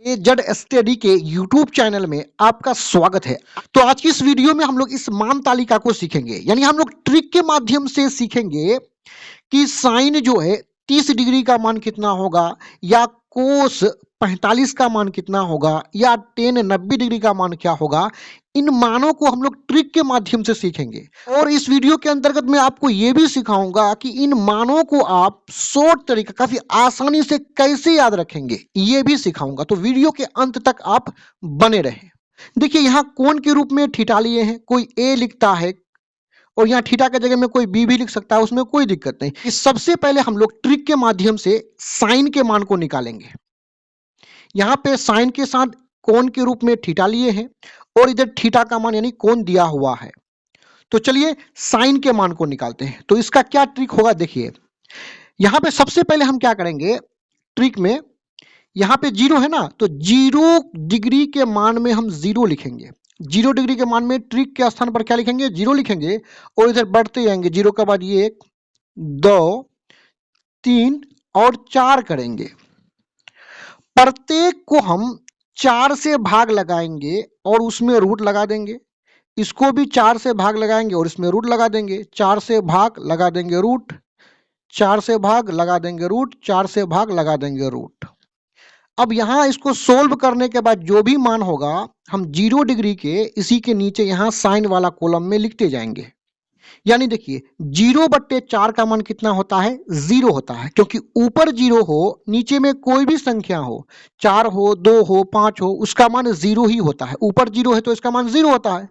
ये जड स्टडी के यूट्यूब चैनल में आपका स्वागत है। तो आज की इस वीडियो में हम लोग इस मान तालिका को सीखेंगे, यानी हम लोग ट्रिक के माध्यम से सीखेंगे कि साइन जो है 30 डिग्री का मान कितना होगा, या कोस 45 का मान कितना होगा, या टेन 90 डिग्री का मान क्या होगा। इन मानों को हम लोग ट्रिक के माध्यम से सीखेंगे और इस वीडियो के अंतर्गत मैं आपको यह भी सिखाऊंगा कि इन मानों को आप शॉर्ट तरीका काफी आसानी से कैसे याद रखेंगे, ये भी सिखाऊंगा। तो वीडियो के अंत तक आप बने रहें। देखिए यहां कोण के रूप में थीटा लिए हैं, कोई ए लिखता है और यहाँ थीटा की जगह में कोई बी भी लिख सकता है, उसमें कोई दिक्कत नहीं। इस सबसे पहले हम लोग ट्रिक के माध्यम से साइन के मान को निकालेंगे। यहाँ पे साइन के साथ कोण के रूप में थीटा लिए हैं और इधर थीटा का मान यानी कोण दिया हुआ है। तो चलिए साइन के मान को निकालते हैं। तो इसका क्या ट्रिक होगा, देखिए यहाँ पे सबसे पहले हम क्या करेंगे, ट्रिक में यहाँ पे जीरो है ना, तो 0 डिग्री के मान में हम 0 लिखेंगे। 0 डिग्री के मान में ट्रिक के स्थान पर क्या लिखेंगे, 0 लिखेंगे और इधर बढ़ते जाएंगे। 0 के बाद ये 1 2 3 और 4 करेंगे। प्रत्येक को हम 4 से भाग लगाएंगे और उसमें रूट लगा देंगे। इसको भी 4 से भाग लगाएंगे और इसमें रूट लगा देंगे। 4 से भाग लगा देंगे रूट, 4 से भाग लगा देंगे रूट, 4 से भाग लगा देंगे रूट। अब यहां इसको सोल्व करने के बाद जो भी मान होगा हम 0 डिग्री के इसी के नीचे यहां साइन वाला कॉलम में लिखते जाएंगे। यानी देखिए 0/4 का मान कितना होता है, 0 होता है, क्योंकि ऊपर 0 हो नीचे में कोई भी संख्या हो, 4 हो 2 हो 5 हो, उसका मान 0 ही होता है। ऊपर 0 है तो इसका मान 0 होता है।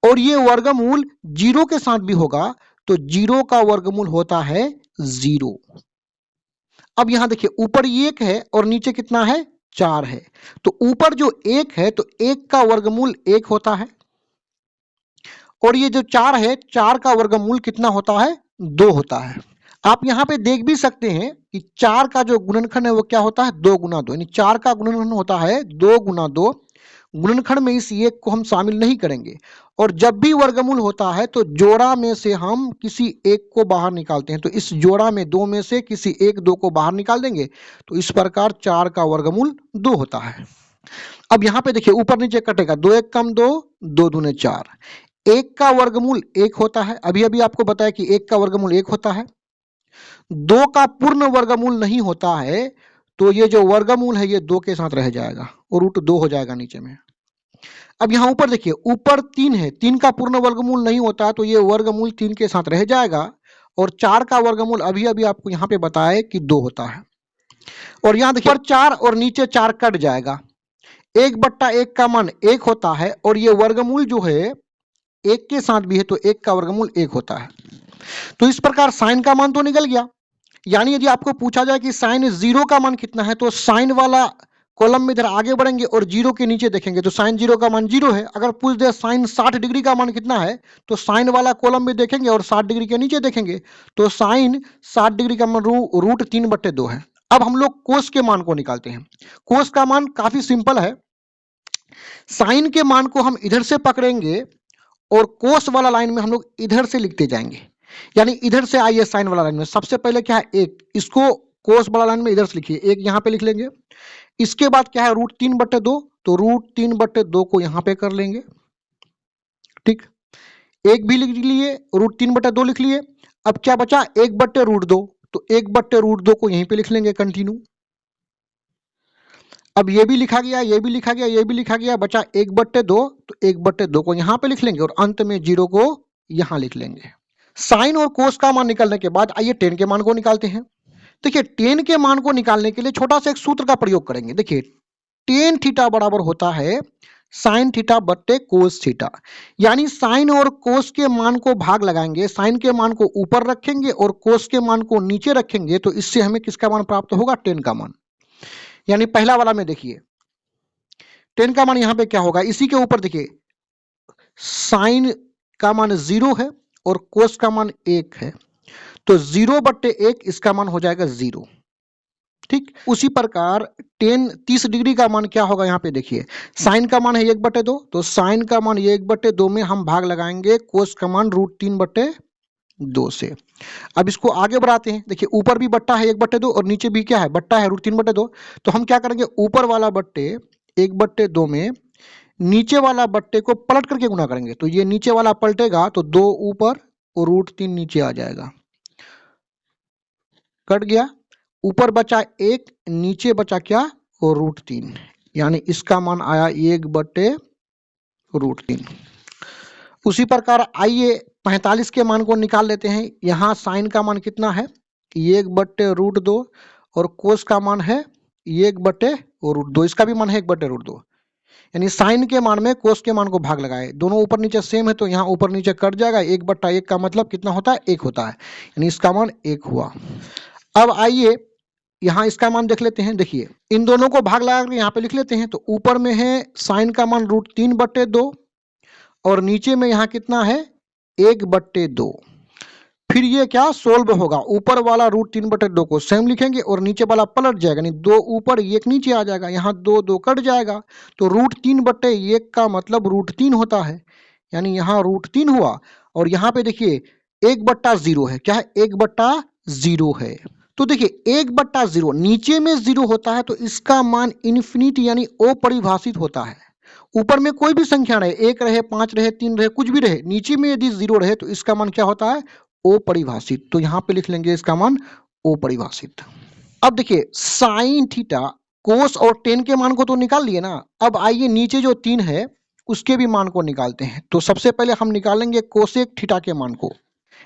और ये वर्गमूल 0 के साथ भी होगा तो 0 का वर्गमूल होता है 0। अब यहां देखिए ऊपर 1 है और नीचे कितना है, 4 है। तो ऊपर जो 1 है तो 1 का वर्गमूल 1 होता है और ये जो 4 है 4 का वर्गमूल कितना होता है, 2 होता है। आप यहाँ पे देख भी सकते हैं कि 4 का जो गुणनखंड है वो क्या होता है, 2 गुना 2, यानी 4 का गुणनखंड होता है 2 गुना 2। गुणनखंड में इस 1 को हम शामिल नहीं करेंगे और जब भी वर्गमूल होता है तो जोड़ा में से हम किसी एक को बाहर निकालते हैं। तो इस जोड़ा में 2 में से किसी एक 2 को बाहर निकाल देंगे। तो इस प्रकार 4 का वर्गमूल 2 होता है। अब यहाँ पे देखिए ऊपर नीचे कटेगा, 2 1 कम 2, 2 दूने 4। 1 का वर्गमूल 1 होता है, अभी अभी आपको बताया कि 1 का वर्गमूल 1 होता है। 2 का पूर्ण वर्गमूल नहीं होता है तो ये जो वर्गमूल है ये 2 के साथ रह जाएगा और रूट 2 हो जाएगा नीचे में। अब यहाँ ऊपर देखिए ऊपर 3 है, 3 का पूर्ण वर्गमूल नहीं होता तो ये वर्गमूल 3 के साथ रह जाएगा और 4 का वर्गमूल अभी अभी आपको यहाँ पे बताया कि 2 होता है। और यहाँ देखिए ऊपर 4 और नीचे 4 कट जाएगा। 1/1 का मान 1 होता है और ये वर्गमूल जो है 1 के साथ भी है तो 1 का वर्गमूल 1 होता है। तो इस प्रकार साइन का मान तो निकल गया। यानी यदि आपको पूछा जाए कि साइन 0 का मान कितना है तो साइन वाला कॉलम में इधर आगे बढ़ेंगे और 0 के नीचे देखेंगे तो साइन 0 का मान 0 है। अगर पूछ दे साइन 60 डिग्री का मान कितना है तो साइन वाला कॉलम में देखेंगे और 60 डिग्री के नीचे देखेंगे तो साइन 60 डिग्री का मान रूट 3/2 है। अब हम लोग कोस के मान को निकालते हैं। कोस का मान काफी सिंपल है। साइन के मान को हम इधर से पकड़ेंगे और कोस वाला लाइन में हम लोग इधर से लिखते जाएंगे। यानी इधर से आइए साइन वाला लाइन में, सबसे पहले क्या है 1, इसको कोस वाला लाइन में इधर से लिखिए, 1 यहाँ पे लिख लेंगे। इसके बाद क्या है रूट 3/2, तो रूट 3/2 को यहाँ पे कर लेंगे। ठीक, 1 भी लिख लिए, रूट 3/2 लिख लिए। अब क्या बचा 1/√2, तो 1/√2 को यहीं पे लिख लेंगे कंटिन्यू। अब ये भी लिखा गया, ये भी लिखा गया, ये भी लिखा गया, बचा 1/2, तो 1/2 को यहाँ पे लिख लेंगे और अंत में 0 को यहाँ लिख लेंगे। साइन और कोस का मान निकालने के बाद आइए टेन के मान को निकालते हैं। देखिए टेन के मान को निकालने के लिए छोटा सा एक सूत्र का प्रयोग करेंगे। देखिए टेन थीटा बराबर होता है साइन थीटा बट्टे कोस थीटा। यानी साइन और कोस के मान को भाग लगाएंगे, साइन के मान को ऊपर रखेंगे और कोस के मान को नीचे रखेंगे तो इससे हमें किसका मान प्राप्त होगा, टेन का मान। यानी पहला वाला में देखिए टेन का मान यहाँ पे क्या होगा, इसी के ऊपर देखिए साइन का मान 0 है और कोस का मान 1 है तो 0/1 इसका मान हो जाएगा 0। ठीक, उसी प्रकार टेन 30 डिग्री का मान क्या होगा, यहाँ पे देखिए साइन का मान है 1/2, तो साइन का मान 1/2 में हम भाग लगाएंगे कोस का मान रूट 3/2 2 से। अब इसको आगे बढ़ाते हैं। देखिए ऊपर भी बट्टा है 1/2 और नीचे भी क्या है बट्टा है √3/2। तो हम क्या करेंगे ऊपर वाला बट्टे 1/2 में नीचे वाला बट्टे को पलट करके गुना करेंगे। तो ये नीचे वाला पलटेगा तो 2 ऊपर और √3 नीचे आ जाएगा। कट गया। ऊपर बचा 1, नीचे बचा क्या और √3, यानी इसका मान आया 1/√3। उसी प्रकार आइए 45 के मान को निकाल लेते हैं। यहाँ साइन का मान कितना है 1/√2 और कोस का मान है 1/√2। इसका भी मान है 1/√2, यानी साइन के मान में कोस के मान को भाग लगाए। दोनों ऊपर नीचे सेम है तो यहाँ ऊपर नीचे कट जाएगा। 1/1 का मतलब कितना होता है 1 होता है, यानी इसका मान 1 हुआ। अब आइए यहाँ इसका मान देख लेते हैं। देखिए इन दोनों को भाग लगा कर यहाँ पे लिख लेते हैं। तो ऊपर में है साइन का मान √3/2 और नीचे में यहाँ कितना है 1/2। फिर ये क्या सोल्व होगा, ऊपर वाला √3/2 को सेम लिखेंगे और नीचे वाला पलट जाएगा, यानी 2 ऊपर 1 नीचे आ जाएगा। यहाँ 2 2 कट जाएगा तो √3/1 का मतलब √3 होता है, यानी यहाँ √3 हुआ। और यहाँ पे देखिए 1/0 है, क्या है 1/0 है। तो देखिए 1/0 नीचे में 0 होता है तो इसका मान इन्फिनिटी यानी अपरिभाषित होता है। ऊपर में कोई भी संख्या रहे 1 रहे 5 रहे 3 रहे कुछ भी रहे, नीचे में यदि 0 रहे तो इसका मान क्या होता है अपरिभाषित। तो यहाँ पे लिख लेंगे इसका मान अपरिभाषित। अब देखिए साइन थीटा कोस और टेन के मान को तो निकाल लिए ना। अब आइए नीचे जो 3 है उसके भी मान को निकालते हैं। तो सबसे पहले हम निकालेंगे कोसेक थीटा के मान को।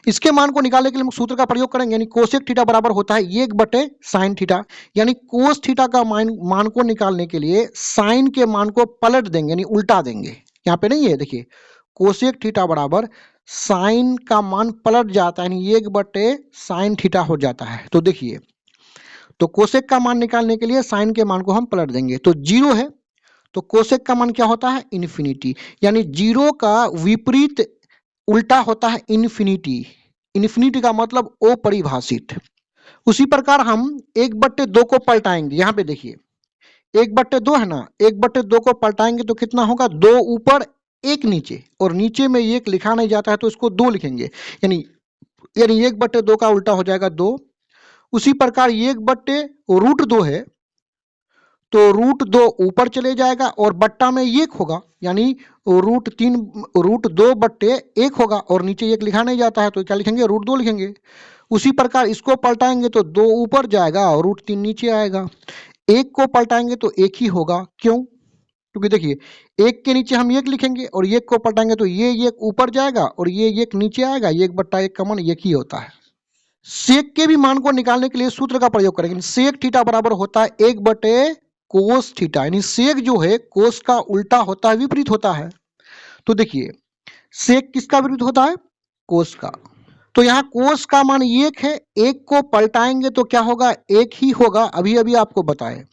इसके मान को निकालने के लिए हम सूत्र का प्रयोग करेंगे, यानी कोसेक थीटा बराबर होता है 1/sin थीटा। यानी कोस थीटा का मान को निकालने के लिए साइन के मान को पलट देंगे, यानी उल्टा देंगे। यहाँ पे नहीं है, देखिए कोसेक थीटा बराबर साइन का मान पलट जाता है, यानी 1/sin थीटा हो जाता है। तो देखिए तो कोसेक का मान निकालने के लिए साइन के मान को हम पलट देंगे। तो 0 है तो कोसेक का मान क्या होता है इन्फिनिटी, यानी 0 का विपरीत उल्टा होता है इन्फिनिटी। इन्फिनिटी का मतलब अपरिभाषित। उसी प्रकार हम 1/2 को पलटाएंगे। यहाँ पे देखिए 1/2 है ना, 1/2 को पलटाएंगे तो कितना होगा 2 ऊपर 1 नीचे, और नीचे में 1 लिखा नहीं जाता है तो इसको 2 लिखेंगे, यानी 1/2 का उल्टा हो जाएगा 2। उसी प्रकार 1/√2 है तो √2 ऊपर चले जाएगा और बट्टा में 1 होगा, यानी √2/1 होगा, और नीचे 1 लिखा नहीं जाता है तो क्या लिखेंगे √2 लिखेंगे। उसी प्रकार इसको पलटाएंगे तो 2 ऊपर जाएगा और √3 नीचे आएगा। 1 को पलटाएंगे तो 1 ही होगा, क्यों, क्योंकि देखिए 1 के नीचे हम 1 लिखेंगे और 1 को पलटाएंगे तो ये 1 ऊपर जाएगा और ये 1 नीचे आएगा। 1/1 का मान 1 ही होता है। सेक के भी मान को निकालने के लिए सूत्र का प्रयोग करेंगे। सेक थीटा बराबर होता है 1/कोस थीटा, यानी सेक जो है कोस का उल्टा होता है, विपरीत होता है। तो देखिए सेक किसका विपरीत होता है कोस का। तो यहाँ कोस का मान 1 है, 1 को पलटाएंगे तो क्या होगा 1 ही होगा, अभी अभी आपको बताए।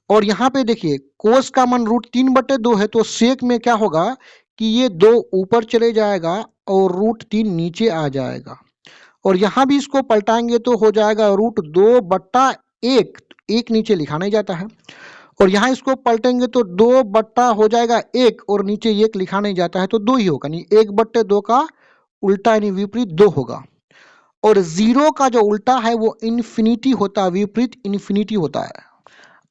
और यहाँ पे देखिए कोस का मान √3/2 है तो सेक में क्या होगा कि ये 2 ऊपर चले जाएगा और √3 नीचे आ जाएगा। और यहाँ भी इसको पलटाएंगे तो हो जाएगा √2/1, 1 नीचे लिखा नहीं जाता है। और यहाँ इसको पलटेंगे तो 2 हो जाएगा 1 और नीचे 1 लिखा नहीं जाता है तो 2 ही होगा, यानी 1/2 का उल्टा यानी विपरीत 2 होगा। और 0 का जो उल्टा है वो इन्फिनिटी होता है, विपरीत इन्फिनिटी होता है।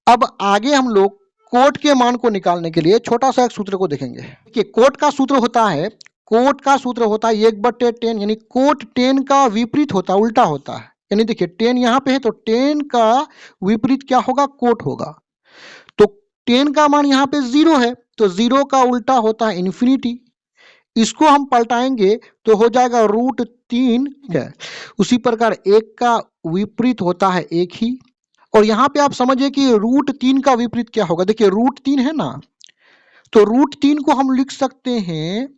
अब आगे हम लोग कोट के मान को निकालने के लिए छोटा सा एक सूत्र को देखेंगे कि कोट का सूत्र होता है 1/10, यानी कोट 10 का विपरीत होता है, उल्टा होता है। यानी देखिए 10 यहाँ पे है तो 10 का विपरीत क्या होगा कोट होगा। तो 10 का मान यहाँ पे 0 है तो 0 का उल्टा होता है इन्फिनिटी। इसको हम पलटाएंगे तो हो जाएगा √3 है। उसी प्रकार 1 का विपरीत होता है 1 ही। और यहाँ पे आप समझिए कि √3 का विपरीत क्या होगा। देखिए √3 है ना, तो √3 को हम लिख सकते हैं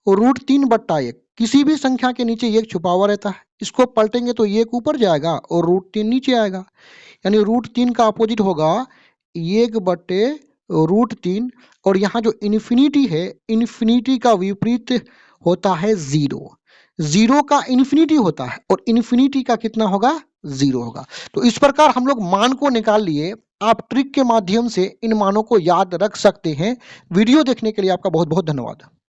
√3/1। किसी भी संख्या के नीचे 1 छुपा हुआ रहता है, इसको पलटेंगे तो 1 ऊपर जाएगा और √3 नीचे आएगा, यानी √3 का अपोजिट होगा 1/√3। और यहाँ जो इन्फिनिटी है, इन्फिनिटी का विपरीत होता है 0। 0 का इन्फिनिटी होता है और इन्फिनिटी का कितना होगा 0 होगा। तो इस प्रकार हम लोग मान को निकाल लिए। आप ट्रिक के माध्यम से इन मानों को याद रख सकते हैं। वीडियो देखने के लिए आपका बहुत बहुत धन्यवाद।